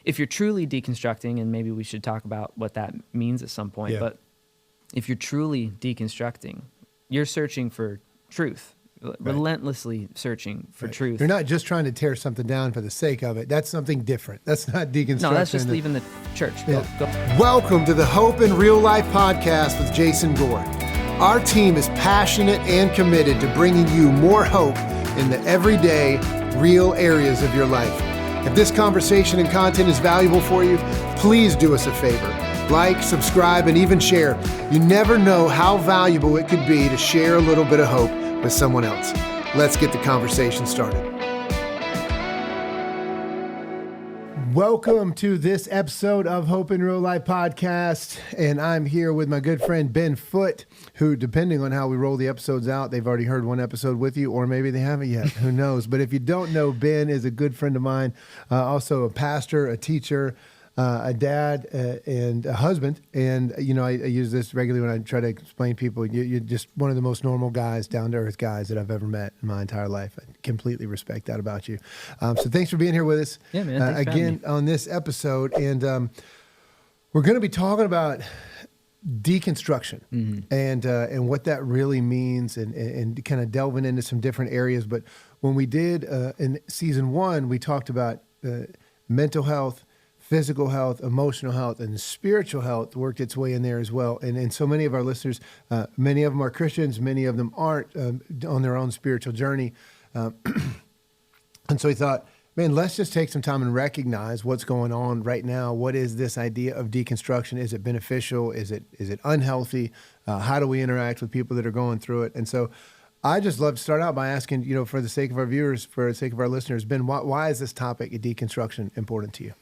if you're truly deconstructing, and maybe we should talk about what that means at some point, but if you're truly deconstructing, you're searching for truth, relentlessly searching for truth. You're not just trying to tear something down for the sake of it. That's something different. That's not deconstruction. No, that's just leaving the church. Go. Welcome to the Hope in Real Life podcast with Jason Gore. Our team is passionate and committed to bringing you more hope in the everyday, real areas of your life. If this conversation and content is valuable for you, please do us a favor. Like, subscribe, and even share. You never know how valuable it could be to share a little bit of hope with someone else. Let's get the conversation started. Welcome to this episode of Hope in Real Life podcast, and I'm here with my good friend Ben Foote, who, depending on how we roll the episodes out, they've already heard one episode with you, or maybe they haven't yet. Who knows? But if you don't know, Ben is a good friend of mine, also a pastor, a teacher, a dad, and a husband. And, you know, I use this regularly when I try to explain people. You're just one of the most normal guys, down-to-earth guys that I've ever met in my entire life. I completely respect that about you. So thanks for being here with us. Yeah, man. Thanks again on this episode. And we're going to be talking about deconstruction and what that really means and kind of delving into some different areas. But when we did in season 1, we talked about mental health, physical health, emotional health, and spiritual health worked its way in there as well. And so many of our listeners, many of them are Christians, many of them aren't on their own spiritual journey. And so we thought, man, let's just take some time and recognize what's going on right now. What is this idea of deconstruction? Is it beneficial? Is it unhealthy? How do we interact with people that are going through it? And so I just love to start out by asking, you know, for the sake of our viewers, for the sake of our listeners, Ben, why is this topic of deconstruction important to you?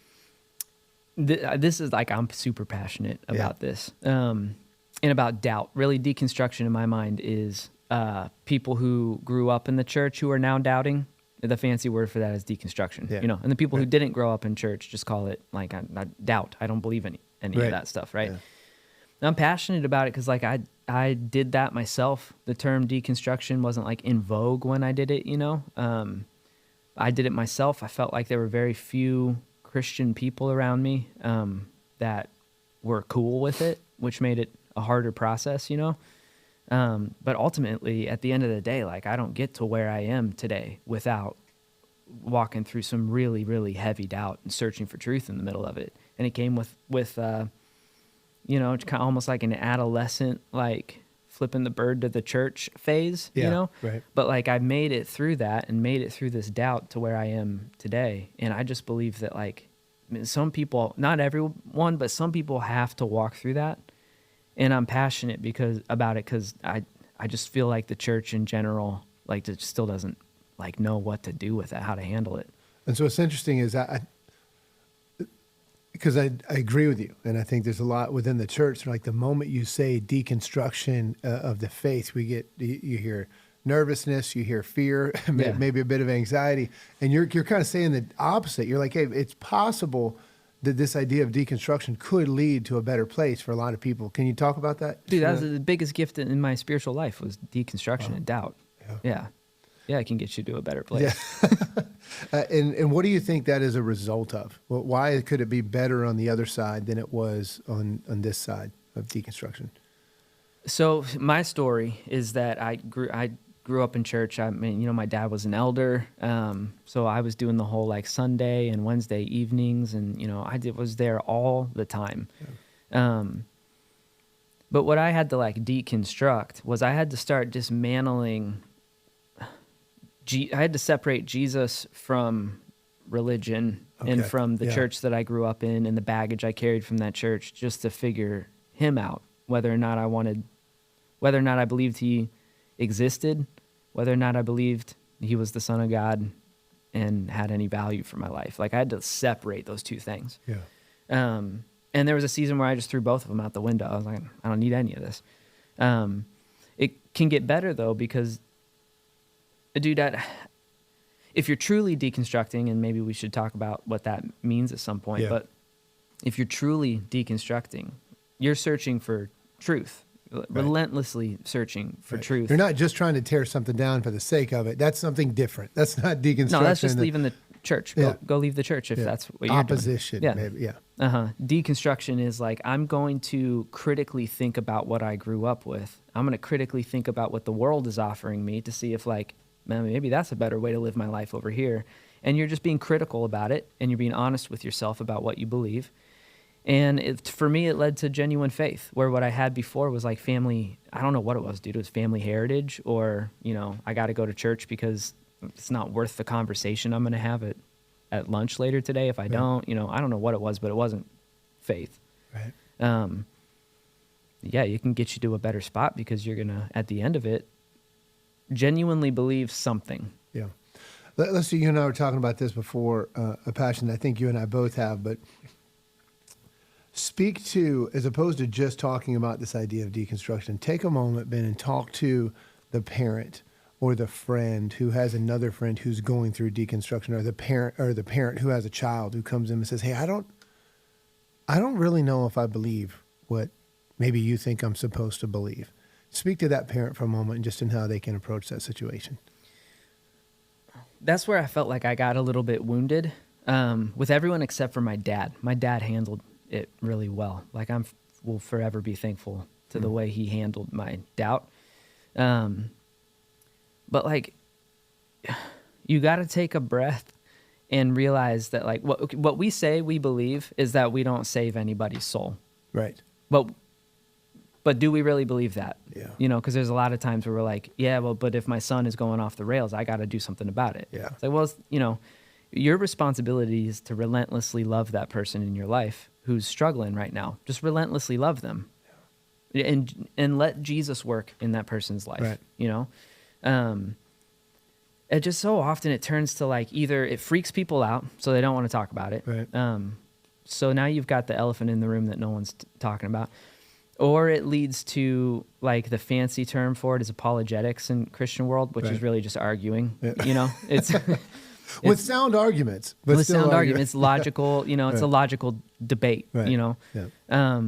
This is like, I'm super passionate about this and about doubt. Really, deconstruction in my mind is people who grew up in the church who are now doubting. The fancy word for that is deconstruction, you know, and the people who didn't grow up in church just call it like I doubt. I don't believe any of that stuff, right? Yeah. And I'm passionate about it because like I did that myself. The term deconstruction wasn't like in vogue when I did it, you know. I did it myself. I felt like there were very few Christian people around me that were cool with it, which made it a harder process, you know. But ultimately, at the end of the day, like I don't get to where I am today without walking through some really, really heavy doubt and searching for truth in the middle of it. And it came with you know, it's kind of almost like an adolescent, like flipping the bird to the church phase, you know? Right. But like I made it through that and made it through this doubt to where I am today. And I just believe that like some people, not everyone, but some people have to walk through that. And I'm passionate about it because I just feel like the church in general, like it still doesn't like know what to do with it, how to handle it. And so what's interesting is because I agree with you, and I think there's a lot within the church. Like the moment you say deconstruction of the faith, you hear nervousness, you hear fear, maybe a bit of anxiety, and you're kind of saying the opposite. You're like, hey, it's possible that this idea of deconstruction could lead to a better place for a lot of people. Can you talk about that? Dude, that was the biggest gift in my spiritual life was deconstruction and doubt. Yeah, it can get you to a better place. Yeah. And what do you think that is a result of? Well, why could it be better on the other side than it was on this side of deconstruction? So my story is that I grew up in church. I mean, you know, my dad was an elder, so I was doing the whole like Sunday and Wednesday evenings, and you know, was there all the time. Yeah. But what I had to like deconstruct was I had to start dismantling. I had to separate Jesus from religion and from the church that I grew up in and the baggage I carried from that church, just to figure him out, whether or not I believed he existed, whether or not I believed he was the Son of God and had any value for my life. Like I had to separate those two things. Yeah. And there was a season where I just threw both of them out the window. I was like, I don't need any of this. It can get better though, because dude, if you're truly deconstructing, and maybe we should talk about what that means at some point, but if you're truly deconstructing, you're searching for truth, relentlessly searching for truth. You're not just trying to tear something down for the sake of it. That's something different. That's not deconstruction. No, that's just leaving the church. Yeah. Go leave the church if that's what you're Opposition, doing. maybe. Yeah. Deconstruction is like, I'm going to critically think about what I grew up with. I'm going to critically think about what the world is offering me to see if, like, man, maybe that's a better way to live my life over here. And you're just being critical about it, and you're being honest with yourself about what you believe. And for me, it led to genuine faith, where what I had before was like family. I don't know what it was, dude. It was family heritage, or, I got to go to church because it's not worth the conversation I'm going to have at lunch later today if I don't. I don't know what it was, but it wasn't faith. Right. Yeah, you can get you to a better spot because you're going to, at the end of it, genuinely believe something. Yeah. Let's see, you and I were talking about this before, a passion that I think you and I both have, but speak to, as opposed to just talking about this idea of deconstruction, take a moment, Ben, and talk to the parent or the friend who has another friend who's going through deconstruction, or the parent who has a child who comes in and says, hey, I don't really know if I believe what maybe you think I'm supposed to believe. Speak to that parent for a moment and just in how they can approach that situation. That's where I felt like I got a little bit wounded with everyone except for my dad. My dad handled it really well. Like, will forever be thankful to the way he handled my doubt. But like, you got to take a breath and realize that, like, what we say we believe is that we don't save anybody's soul. Right. But do we really believe that? Yeah. Because there's a lot of times where we're like, yeah, well, but if my son is going off the rails, I got to do something about it. Yeah. It's like, well, your responsibility is to relentlessly love that person in your life who's struggling right now. Just relentlessly love them. Yeah. And let Jesus work in that person's life. Right. It just so often it turns to, like, either it freaks people out so they don't want to talk about it. Right. So now you've got the elephant in the room that no one's talking about. Or it leads to, like, the fancy term for it is apologetics in Christian world, which is really just arguing. Yeah. It's with sound arguments. But with still sound arguments, it's logical. It's a logical debate. Right. Yeah.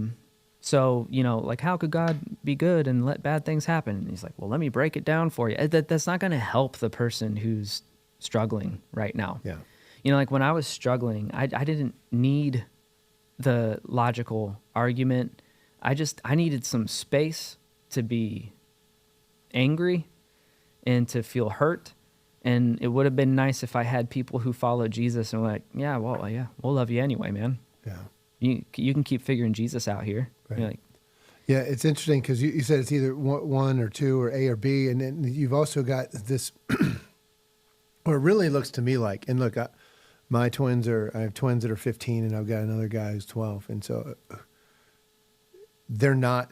So like, how could God be good and let bad things happen? And he's like, well, let me break it down for you. That's not going to help the person who's struggling right now. Yeah. Like, when I was struggling, I didn't need the logical argument. I needed some space to be angry and to feel hurt. And it would have been nice if I had people who follow Jesus and were like, yeah, we'll love you anyway, man. Yeah. You can keep figuring Jesus out here. Right. You're like, yeah, it's interesting because you said it's either one or two or A or B. And then you've also got this, what it really looks to me like, and look, I have twins that are 15 and I've got another guy who's 12. And so they're not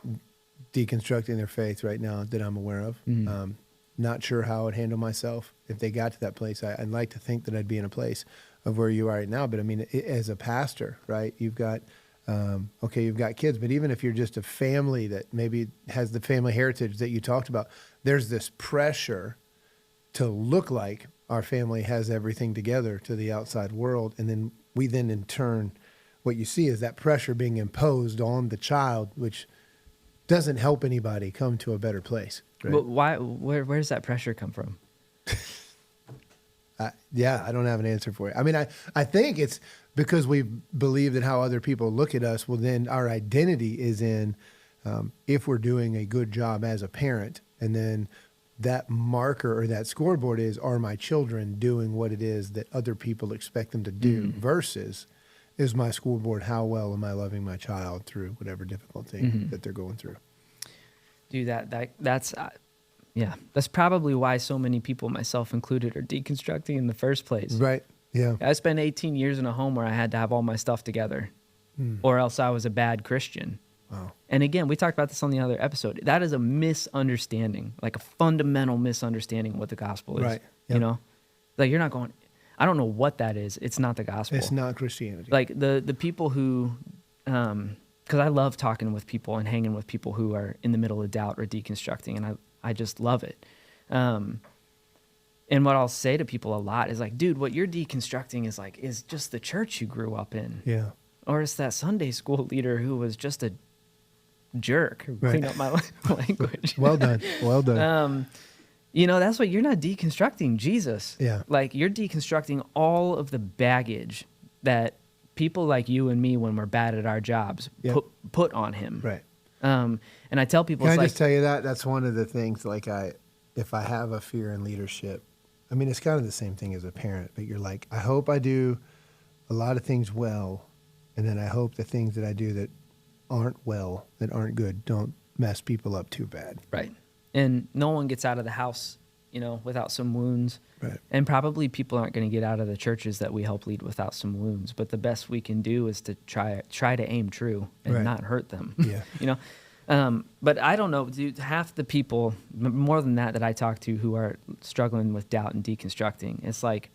deconstructing their faith right now that I'm aware of. Mm-hmm. Not sure how I would handle myself if they got to that place. I'd like to think that I'd be in a place of where you are right now. But I mean, as a pastor, right, you've got kids, but even if you're just a family that maybe has the family heritage that you talked about, there's this pressure to look like our family has everything together to the outside world. And then we in turn, what you see is that pressure being imposed on the child, which doesn't help anybody come to a better place. Right? but where does that pressure come from? I don't have an answer for it. I mean, I think it's because we believe that how other people look at us, well, then our identity is in if we're doing a good job as a parent, and then that marker or that scoreboard are my children doing what it is that other people expect them to do, versus is my scoreboard how well am I loving my child through whatever difficulty that they're going through. Dude, that's probably why so many people, myself included, are deconstructing in the first place. Right. Yeah. I spent 18 years in a home where I had to have all my stuff together, or else I was a bad Christian. Wow. And again, we talked about this on the other episode. That is a misunderstanding, like a fundamental misunderstanding of what the gospel is. Right. Yep. Like, you're not going, I don't know what that is. It's not the gospel. It's not Christianity. Like the people who, because I love talking with people and hanging with people who are in the middle of doubt or deconstructing, and I just love it. And what I'll say to people a lot is like, dude, what you're deconstructing is just the church you grew up in. Yeah. Or it's that Sunday school leader who was just a jerk. Right. Clean up my language. Well done. Well done. That's what you're not deconstructing Jesus. Yeah. Like you're deconstructing all of the baggage that people like you and me, when we're bad at our jobs, put on him. Right. And I tell people, Can I just tell you that? That's one of the things, like if I have a fear in leadership, I mean, it's kind of the same thing as a parent, but you're like, I hope I do a lot of things well, and then I hope the things that I do that aren't well, that aren't good, don't mess people up too bad. Right. And no one gets out of the house, without some wounds. Right. And probably people aren't going to get out of the churches that we help lead without some wounds. But the best we can do is to try to aim true and not hurt them. Yeah. But I don't know, dude, half the people, more than that I talk to, who are struggling with doubt and deconstructing, it's like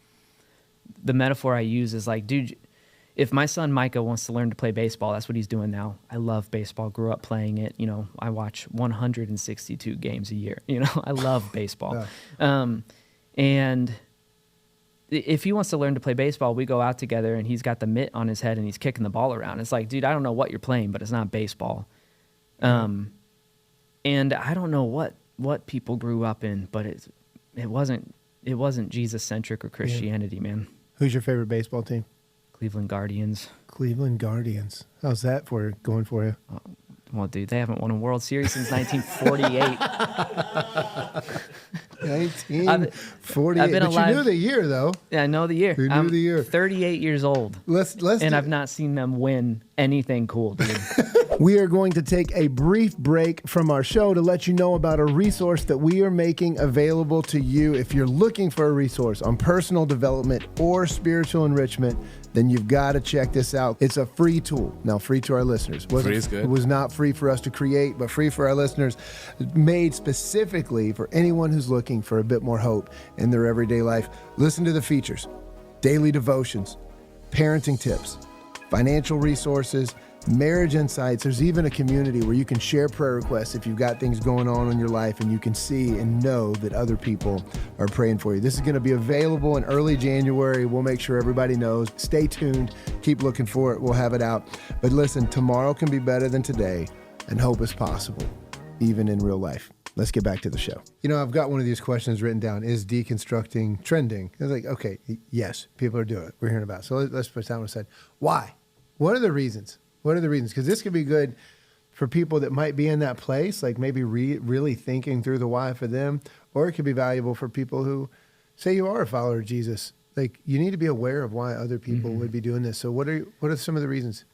the metaphor I use is like, dude, if my son Micah wants to learn to play baseball, that's what he's doing now. I love baseball, grew up playing it. I watch 162 games a year. I love baseball. Yeah. And if he wants to learn to play baseball, we go out together and he's got the mitt on his head and he's kicking the ball around. It's like, dude, I don't know what you're playing, but it's not baseball. And I don't know what people grew up in, but it wasn't Jesus centric or Christianity, man. Who's your favorite baseball team? Cleveland Guardians. Cleveland Guardians. How's that going for you? Well, dude, they haven't won a World Series since 1948. 1948. I've been alive. You knew the year, though. Yeah, I know the year. You knew the year. 38 years old. And I've not seen them win anything cool, dude. We are going to take a brief break from our show to let you know about a resource that we are making available to you. If you're looking for a resource on personal development or spiritual enrichment, then you've got to check this out. It's a free tool. Now, free to our listeners. Free is good. It was not free for us to create, but free for our listeners, made specifically for anyone who's looking for a bit more hope in their everyday life. Listen to the features: daily devotions, parenting tips, financial resources, marriage insights. There's even a community where you can share prayer requests if you've got things going on in your life, and you can see and know that other people are praying for you. This is going to be available in early January. We'll make sure everybody knows. Stay tuned. Keep looking for it. We'll have it out. But listen, tomorrow can be better than today, and hope is possible, even in real life. Let's get back to the show. I've got one of these questions written down. Is deconstructing trending? I was like, okay, yes, people are doing it. We're hearing about it. So let's put that one aside. Why? What are the reasons? What are the reasons? Because this could be good for people that might be in that place, like maybe really thinking through the why for them, or it could be valuable for people who say you are a follower of Jesus. Like, you need to be aware of why other people would be doing this. So what are some of the reasons?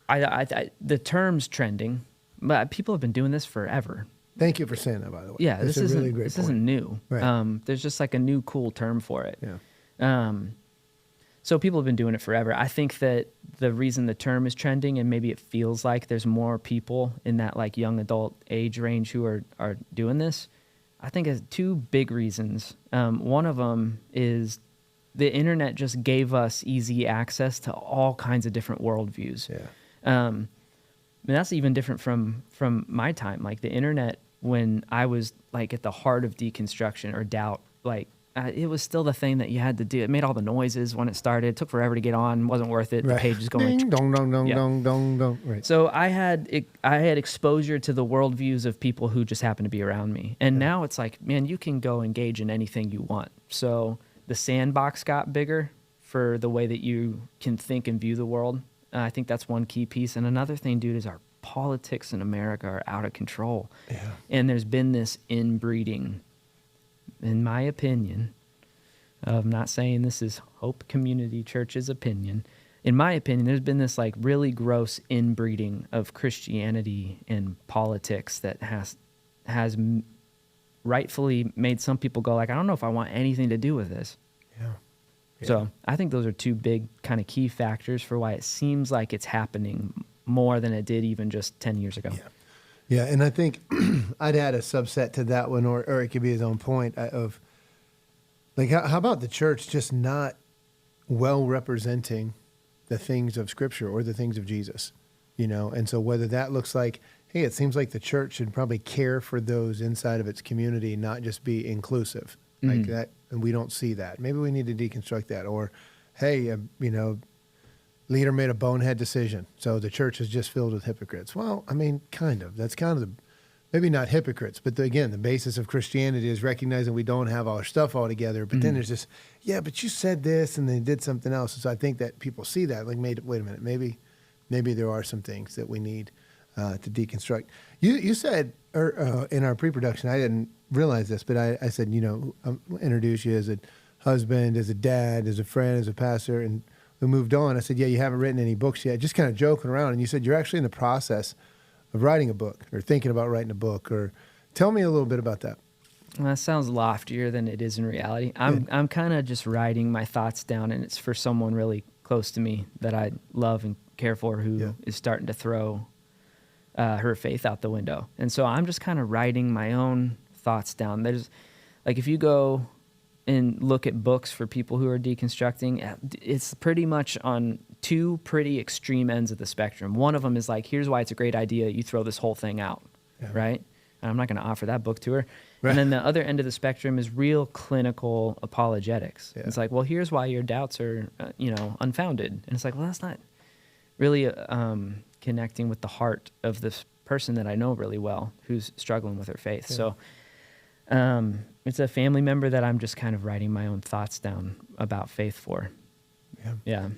The term's trending, but people have been doing this forever. Thank you for saying that, by the way. Yeah, That's this really great this point. isn't new. Right. There's just like a new cool term for it. Yeah. So people have been doing it forever. I think that the reason the term is trending, and maybe it feels like there's more people in that like young adult age range who are doing this, I think has two big reasons. One of them is the internet just gave us easy access to all kinds of different worldviews. Yeah. And that's even different from my time. Like the internet, when I was like at the heart of deconstruction or doubt, like it was still the thing that you had to do. It made all the noises when it started. It took forever to get on. Wasn't worth it. Right. The page is going ding, dong, dong, dong, Yeah. dong, dong, dong. Right. So I had exposure to the worldviews of people who just happened to be around me. And now it's like, man, you can go engage in anything you want. So the sandbox got bigger for the way that you can think and view the world. I think that's one key piece. And another thing, dude, is our politics in America are out of control. Yeah. And there's been this inbreeding, in my opinion. I'm not saying this is Hope Community Church's opinion. In my opinion, there's been this like really gross inbreeding of Christianity and politics that has rightfully made some people go like, I don't know if I want anything to do with this. Yeah. So I think those are two big kind of key factors for why it seems like it's happening more than it did even just 10 years ago. Yeah, and I think I'd add a subset to that one, or it could be his own point of, like, how about the church just not well representing the things of Scripture or the things of Jesus, And so whether that looks like, hey, it seems like the church should probably care for those inside of its community, not just be inclusive like that, and we don't see that. Maybe we need to deconstruct that. Or, hey, leader made a bonehead decision, so the church is just filled with hypocrites. Well, I mean, kind of. That's kind of maybe not hypocrites, but again, the basis of Christianity is recognizing we don't have all our stuff all together. But then there's this, yeah, but you said this and they did something else. And so I think that people see that, like, wait a minute, maybe there are some things that we need to deconstruct. You said in our pre-production, I didn't realize this, but I said, I'll introduce you as a husband, as a dad, as a friend, as a pastor, and we moved on. I said, yeah, you haven't written any books yet, just kind of joking around. And you said you're actually in the process of writing a book or thinking about writing a book. Or tell me a little bit about that. Well, that sounds loftier than it is in reality. I'm kind of just writing my thoughts down, and it's for someone really close to me that I love and care for who is starting to throw her faith out the window. And so I'm just kind of writing my own thoughts down. There's, like, if you go and look at books for people who are deconstructing, it's pretty much on two pretty extreme ends of the spectrum. One of them is like, here's why it's a great idea. You throw this whole thing out, right? And I'm not going to offer that book to her. Right. And then the other end of the spectrum is real clinical apologetics. Yeah. It's like, well, here's why your doubts are, unfounded. And it's like, well, that's not really connecting with the heart of this person that I know really well who's struggling with her faith. Yeah. So it's a family member that I'm just kind of writing my own thoughts down about faith for. Yeah.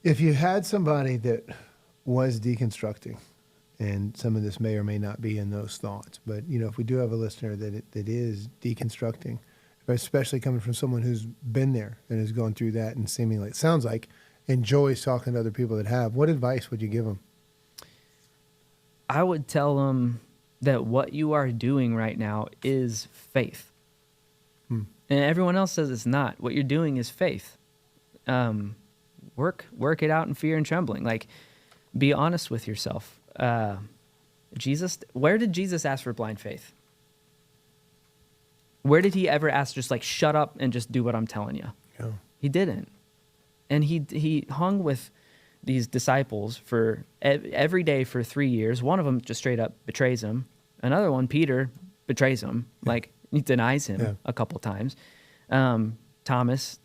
If you had somebody that was deconstructing, and some of this may or may not be in those thoughts, but if we do have a listener that is deconstructing, especially coming from someone who's been there and has gone through that and seemingly, it sounds like, enjoys talking to other people that have, what advice would you give them? I would tell them that what you are doing right now is faith. And everyone else says it's not. What you're doing is faith. Work it out in fear and trembling. Like, be honest with yourself. Where did Jesus ask for blind faith? Where did he ever ask just like, shut up and just do what I'm telling you? Yeah. He didn't. And he hung with these disciples for every day for 3 years. One of them just straight up betrays him. Another one, Peter, betrays him. Like, he denies him a couple times. Thomas,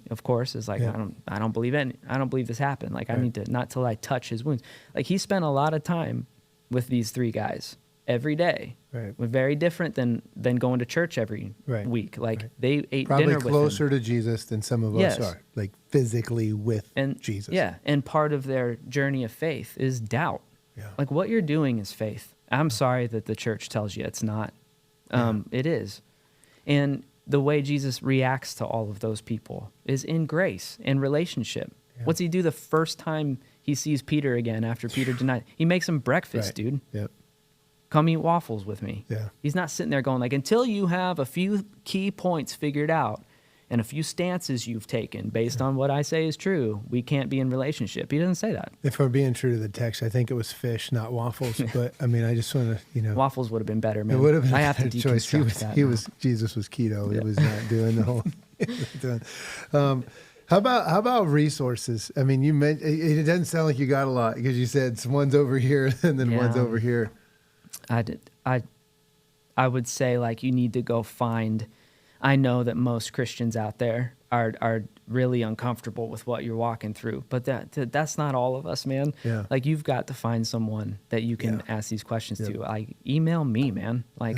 of course, is like, I don't believe it. I don't believe this happened. Like, I need to, not till I touch his wounds. Like, he spent a lot of time with these three guys every day. Right. Very different than going to church every week. Like, they ate probably dinner with him. Probably closer to Jesus than some of us are, like physically with Jesus. Yeah, and part of their journey of faith is doubt. Yeah. Like, what you're doing is faith. I'm sorry that the church tells you it's not. It is. And the way Jesus reacts to all of those people is in grace and relationship. Yeah. What's he do the first time he sees Peter again after Peter denied? He makes him breakfast, dude. Yep. Come eat waffles with me. Yeah. He's not sitting there going like, until you have a few key points figured out and a few stances you've taken based on what I say is true, we can't be in relationship. He doesn't say that. If we're being true to the text, I think it was fish, not waffles. But I mean, I just want to, Waffles would have been better, man. It would have been I have to deconstruct that. Jesus was keto. Yeah. He was not doing the whole. How about resources? I mean, it doesn't sound like you got a lot because you said one's over here and then one's over here. I would say, like, you need to go find. I know that most Christians out there are really uncomfortable with what you're walking through, but that's not all of us, man. Yeah. Like, you've got to find someone that you can ask these questions to. Like, email me, man. Like,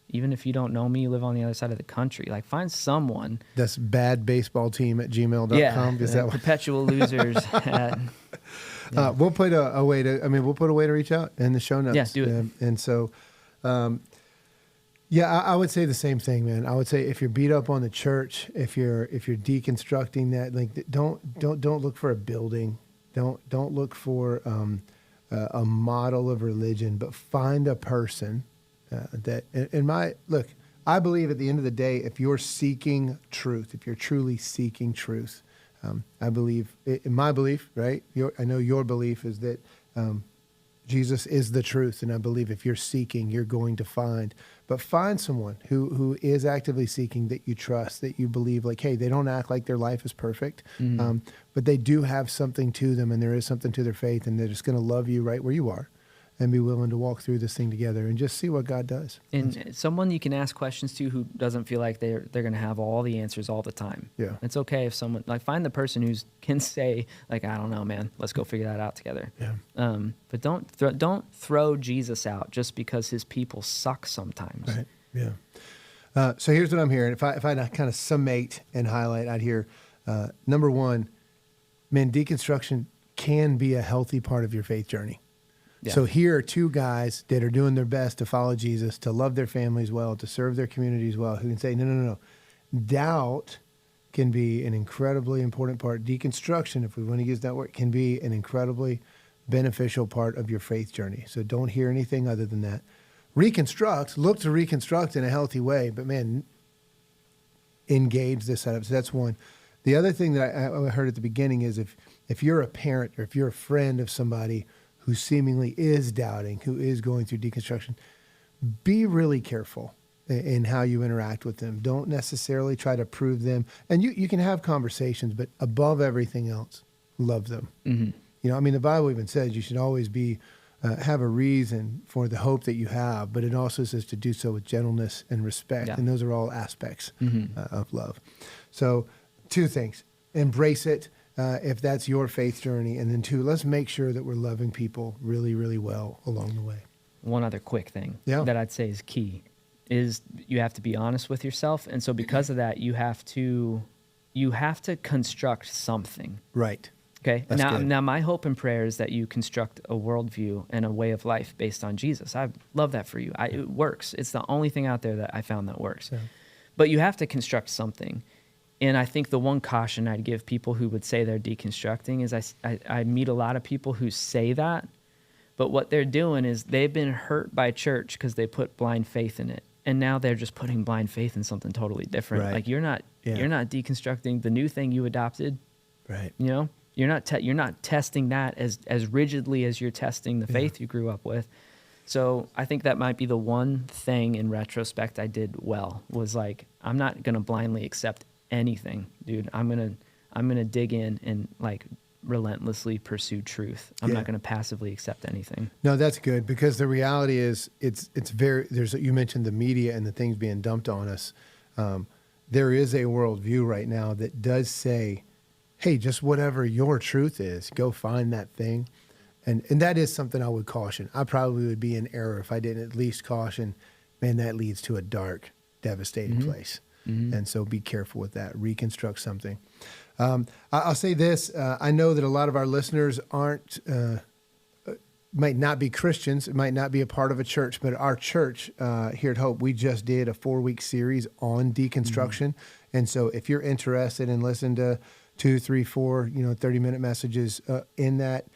even if you don't know me, you live on the other side of the country, like, find someone. That's badbaseballteam@gmail.com. Yeah, is that perpetual losers. We'll put a way to reach out in the show notes. Yeah, do it. And so, I would say the same thing, man. I would say if you're beat up on the church, if you're deconstructing that, like, don't look for a building, don't look for a model of religion, but find a person that. I believe at the end of the day, if you're seeking truth, if you're truly seeking truth, I believe, in my belief, right? I know your belief is that Jesus is the truth, and I believe if you're seeking, you're going to find. But find someone who is actively seeking that you trust, that you believe, like, hey, they don't act like their life is perfect, but they do have something to them, and there is something to their faith, and they're just going to love you right where you are. and be willing to walk through this thing together and just see what God does. And someone you can ask questions to who doesn't feel like they're going to have all the answers all the time. Yeah. It's okay if someone, like, find the person who can say, like, I don't know, man, let's go figure that out together. Yeah. But don't throw Jesus out just because his people suck sometimes. Right. Yeah. So here's what I'm hearing. If I kind of summate and highlight out here, number one, man, deconstruction can be a healthy part of your faith journey. Yeah. So here are two guys that are doing their best to follow Jesus, to love their families well, to serve their communities well, who can say, no. Doubt can be an incredibly important part. Deconstruction, if we want to use that word, can be an incredibly beneficial part of your faith journey. So don't hear anything other than that. Look to reconstruct in a healthy way, but man, engage this setup. So that's one. The other thing that I heard at the beginning is if you're a parent or if you're a friend of somebody who seemingly is doubting, who is going through deconstruction, be really careful in how you interact with them. Don't necessarily try to prove them. And you can have conversations, but above everything else, love them. Mm-hmm. You know, I mean, the Bible even says you should always have a reason for the hope that you have, but it also says to do so with gentleness and respect. Yeah. And those are all aspects of love. So 2 things: embrace it if that's your faith journey. And then 2, let's make sure that we're loving people really, really well along the way. One other quick thing that I'd say is key is you have to be honest with yourself. And so because of that, you have to construct something. Right. Okay. Now my hope and prayer is that you construct a worldview and a way of life based on Jesus. I love that for you. It works. It's the only thing out there that I found that works. Yeah. But you have to construct something. And I think the one caution I'd give people who would say they're deconstructing is I meet a lot of people who say that, but what they're doing is they've been hurt by church because they put blind faith in it. And now they're just putting blind faith in something totally different. Right. Like you're not deconstructing the new thing you adopted. Right. You know, you're not testing that as rigidly as you're testing the faith you grew up with. So I think that might be the one thing in retrospect I did well, was like, I'm not going to blindly accept anything, dude. I'm gonna dig in and like relentlessly pursue truth. I'm not gonna passively accept anything. No, that's good, because the reality is it's very, you mentioned the media and the things being dumped on us. There is a worldview right now that does say, hey, just whatever your truth is, go find that thing. And that is something I would caution. I probably would be in error if I didn't at least caution, man, that leads to a dark, devastating place. Mm-hmm. And so be careful with that. Reconstruct something. I'll say this. I know that a lot of our listeners might not be Christians. It might not be a part of a church, but our church here at Hope, we just did a 4-week series on deconstruction. Mm-hmm. And so if you're interested in listening to 2, 3, 4, 30-minute messages in that,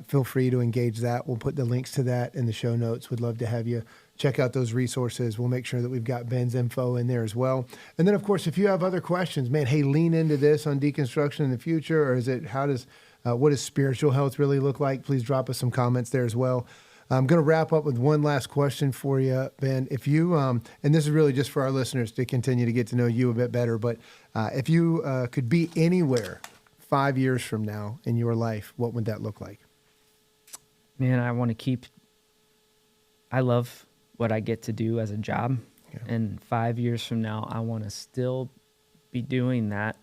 feel free to engage that. We'll put the links to that in the show notes. We'd love to have you check out those resources. We'll make sure that we've got Ben's info in there as well. And then, of course, if you have other questions, man, hey, lean into this on deconstruction in the future, or what does spiritual health really look like? Please drop us some comments there as well. I'm going to wrap up with one last question for you, Ben. If you, and this is really just for our listeners to continue to get to know you a bit better, but if you could be anywhere 5 years from now in your life, what would that look like? Man, I love what I get to do as a job. Yeah. And 5 years from now, I want to still be doing that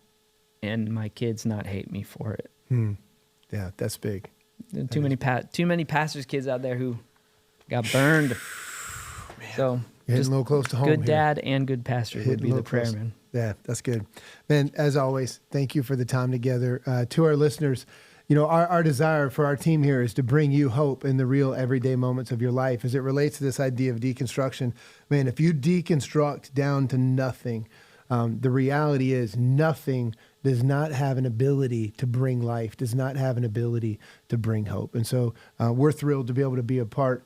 and my kids not hate me for it. Yeah, that's big. Too many pastors' kids out there who got burned. Man. So you're just a little close to home. Good dad and good pastor would be the prayer, man. Yeah, that's good. Man, as always, thank you for the time together. To our listeners, our desire for our team here is to bring you hope in the real everyday moments of your life as it relates to this idea of deconstruction. Man, if you deconstruct down to nothing, the reality is nothing does not have an ability to bring life, does not have an ability to bring hope. And so we're thrilled to be able to be a part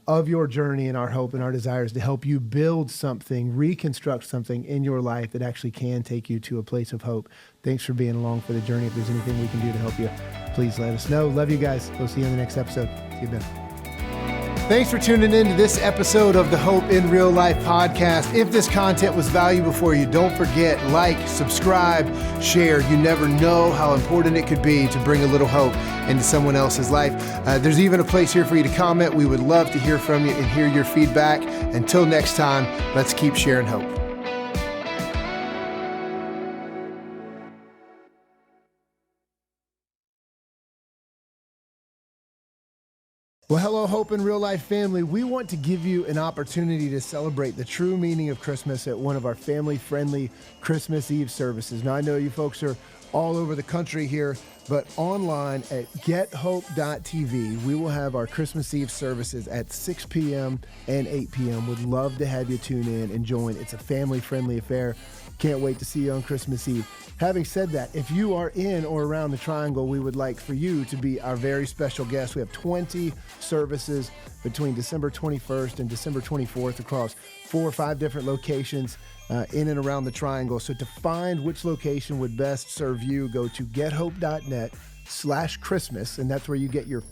of your journey and our hope and our desires to help you build something, reconstruct something in your life that actually can take you to a place of hope. Thanks for being along for the journey. If there's anything we can do to help you, please let us know. Love you guys. We'll see you in the next episode. See you, Ben. Thanks for tuning in to this episode of the Hope in Real Life podcast. If this content was valuable for you, don't forget, like, subscribe, share. You never know how important it could be to bring a little hope into someone else's life. There's even a place here for you to comment. We would love to hear from you and hear your feedback. Until next time, let's keep sharing hope. Well, hello, Hope in Real Life family. We want to give you an opportunity to celebrate the true meaning of Christmas at one of our family-friendly Christmas Eve services. Now, I know you folks are all over the country here, but online at gethope.tv, we will have our Christmas Eve services at 6 p.m. and 8 p.m. Would love to have you tune in and join. It's a family-friendly affair. Can't wait to see you on Christmas Eve. Having said that, if you are in or around the Triangle, we would like for you to be our very special guest. We have 20 services between December 21st and December 24th across 4 or 5 different locations in and around the Triangle. So to find which location would best serve you, go to gethope.net/Christmas, and that's where you get your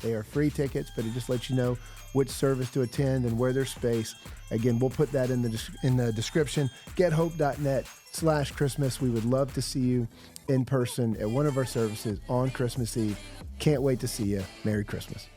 they are free tickets, but it just lets you know which service to attend and where there's space. Again, we'll put that in the description, gethope.net/Christmas. We would love to see you in person at one of our services on Christmas Eve. Can't wait to see you. Merry Christmas.